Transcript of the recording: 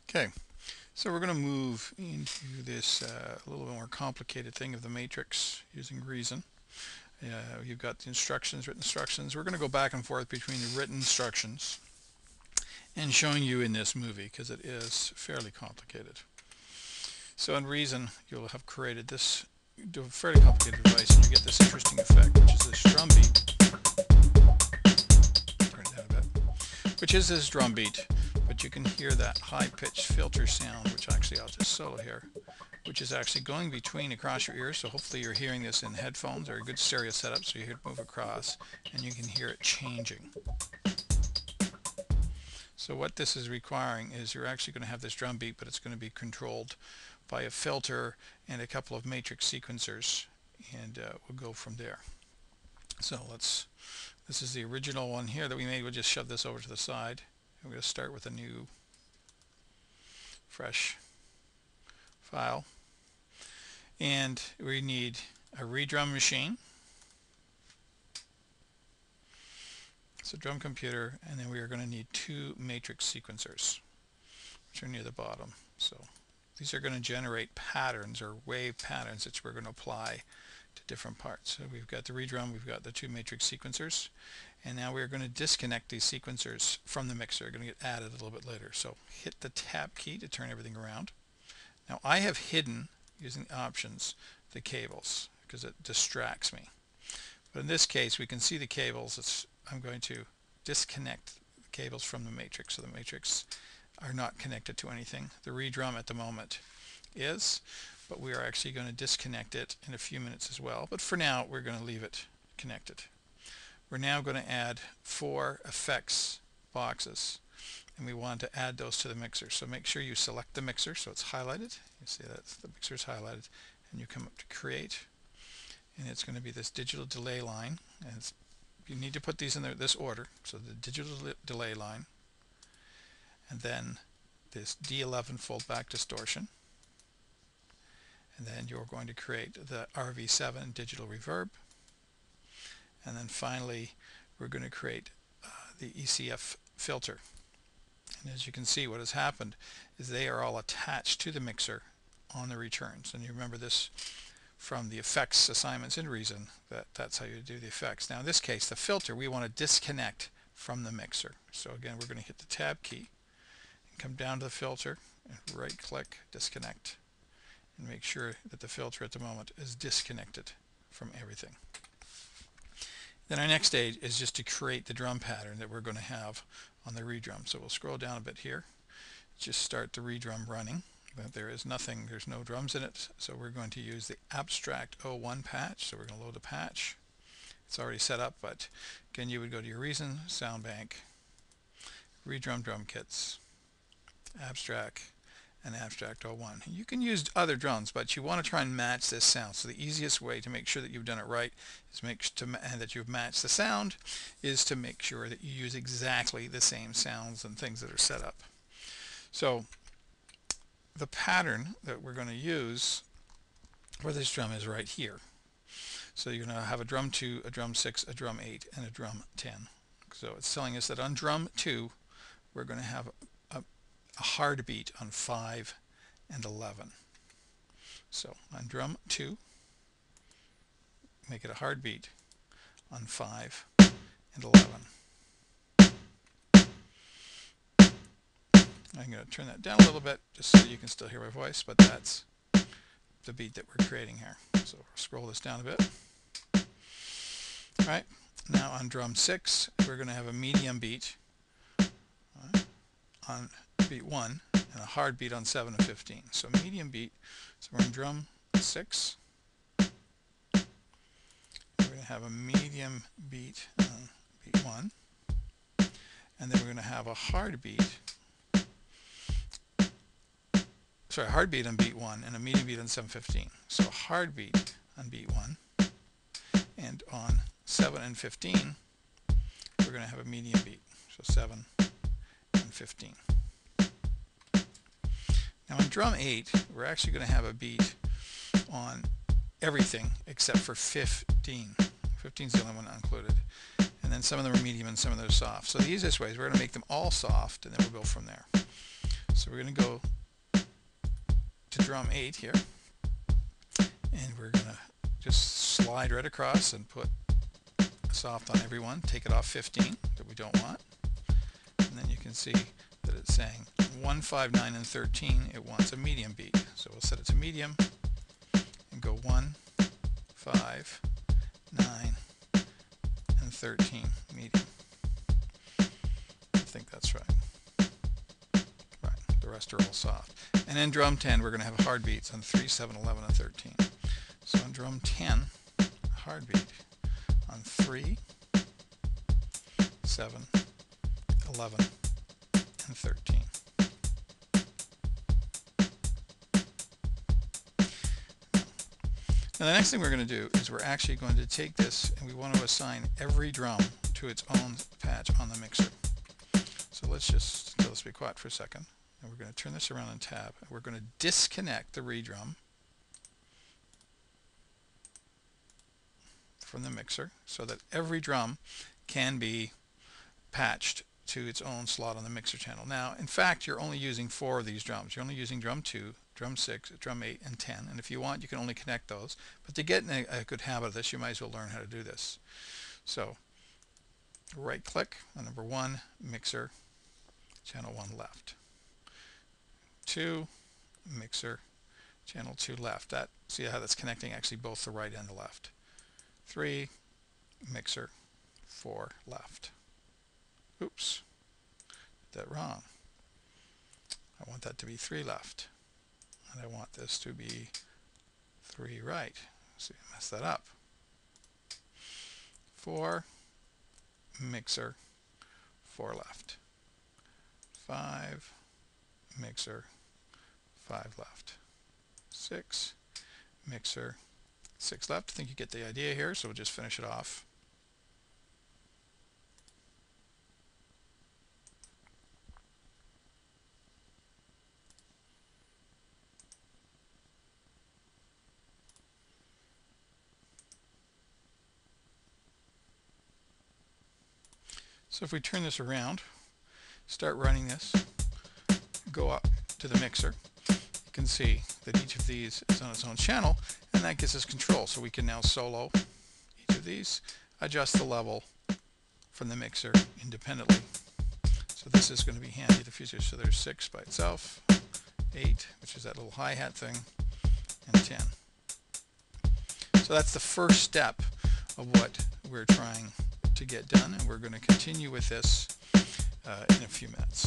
Okay, so we're going to move into this a little bit more complicated thing of the matrix using reason. You've got the instructions, written instructions. We're going to go back and forth between the written instructions and showing you in this movie because it is fairly complicated. So in reason, you'll have created this fairly complicated device and you get this interesting effect, which is this drum beat. Turn it down a bit. Which is this drum beat, but you can hear that high-pitched filter sound, which actually I'll just solo here, which is actually going between across your ears. So hopefully you're hearing this in headphones or a good stereo setup, so you hear it move across and you can hear it changing. So what this is requiring is you're actually going to have this drum beat, but it's going to be controlled by a filter and a couple of matrix sequencers, and we'll go from there. So this is the original one here that we made. We'll just shove this over to the side. I'm going to start with a new fresh file, and we need a redrum machine. It's a drum computer, and then we are going to need two matrix sequencers, which are near the bottom. So these are going to generate patterns or wave patterns that we're going to apply to different parts. So we've got the redrum, we've got the two matrix sequencers, and now we're going to disconnect these sequencers from the mixer. They're going to get added a little bit later. So hit the tab key to turn everything around. Now I have hidden, using the options, the cables because it distracts me. But in this case we can see the cables. I'm going to disconnect the cables from the matrix, so the matrix are not connected to anything. The redrum at the moment is, but we are actually going to disconnect it in a few minutes as well. But for now we're going to leave it connected. We're now going to add 4 effects boxes, and we want to add those to the mixer. So make sure you select the mixer so it's highlighted. You see that the mixer is highlighted, and you come up to create, and it's going to be this digital delay line, and you need to put these in this order. So the digital delay line, and then this D11 foldback distortion, and then you're going to create the RV7 digital reverb, and then finally we're going to create the ECF filter. And as you can see, what has happened is they are all attached to the mixer on the returns. And you remember this from the effects assignments in Reason, that's how you do the effects. Now in this case, the filter we want to disconnect from the mixer. So again, we're going to hit the tab key and come down to the filter and right click, disconnect, and make sure that the filter at the moment is disconnected from everything. Then our next stage is just to create the drum pattern that we're going to have on the redrum. So we'll scroll down a bit here, just start the redrum running. But there is nothing, there's no drums in it, so we're going to use the Abstract 01 patch. So we're going to load the patch. It's already set up, but again you would go to your Reason, Sound Bank, Redrum Drum Kits, Abstract, and Abstract 01. You can use other drums, but you want to try and match this sound. So the easiest way to make sure that you've done it right is and that you've matched the sound is to make sure that you use exactly the same sounds and things that are set up. So the pattern that we're going to use for this drum is right here. So you're going to have a drum 2, a drum 6, a drum 8, and a drum 10. So it's telling us that on drum 2 we're going to have a hard beat on 5 and 11. So on drum 2, make it a hard beat on 5 and 11. I'm going to turn that down a little bit just so you can still hear my voice, but that's the beat that we're creating here. So we'll scroll this down a bit. All right, now on drum 6 we're going to have a medium beat on beat 1 and a hard beat on 7 and 15. So medium beat, so we're on drum 6. We're going to have a medium beat on beat 1, and then we're going to have a hard beat, hard beat on beat 1 and a medium beat on 7/15. So a hard beat on beat 1, and on 7 and 15 we're going to have a medium beat, so 7 and 15. Now on drum 8 we're actually going to have a beat on everything except for 15. 15 is the only one not included, and then some of them are medium and some of them are soft. So the easiest way is we're going to make them all soft, and then we'll go from there. So we're going to go to drum 8 here, and we're going to just slide right across and put a soft on every one, take it off 15 that we don't want, and then you can see that it's saying 1, 5, 9, and 13 it wants a medium beat. So we'll set it to medium and go 1, 5, 9, and 13 medium. I think that's right. Right, the rest are all soft. And in drum 10 we're going to have hard beats on 3, 7, 11, and 13. So on drum 10, hard beat on 3, 7, 11, and 13. Now the next thing we're going to do is we're actually going to take this and we want to assign every drum to its own patch on the mixer. So let's just tell this to be quiet for a second, and we're going to turn this around and tab, and we're going to disconnect the redrum from the mixer so that every drum can be patched to its own slot on the mixer channel. Now in fact you're only using 4 of these drums. You're only using drum 2, drum 6, drum 8, and 10, and if you want you can only connect those, but to get in a good habit of this you might as well learn how to do this. So right click on number 1, mixer, channel 1 left, 2, mixer, channel 2 left. That, see how that's connecting actually both the right and the left. 3, mixer, 4 left. Oops, did that wrong. I want that to be 3 left, and I want this to be 3 right. See, I messed that up. 4, mixer, 4 left. 5, mixer, 5 left. 6, mixer, 6 left. I think you get the idea here, so we'll just finish it off. So if we turn this around, start running this, go up to the mixer, you can see that each of these is on its own channel, and that gives us control. So we can now solo each of these, adjust the level from the mixer independently. So this is going to be handy in the future. So there's 6 by itself, 8, which is that little hi-hat thing, and 10. So that's the first step of what we're trying to get done, and we're going to continue with this in a few minutes.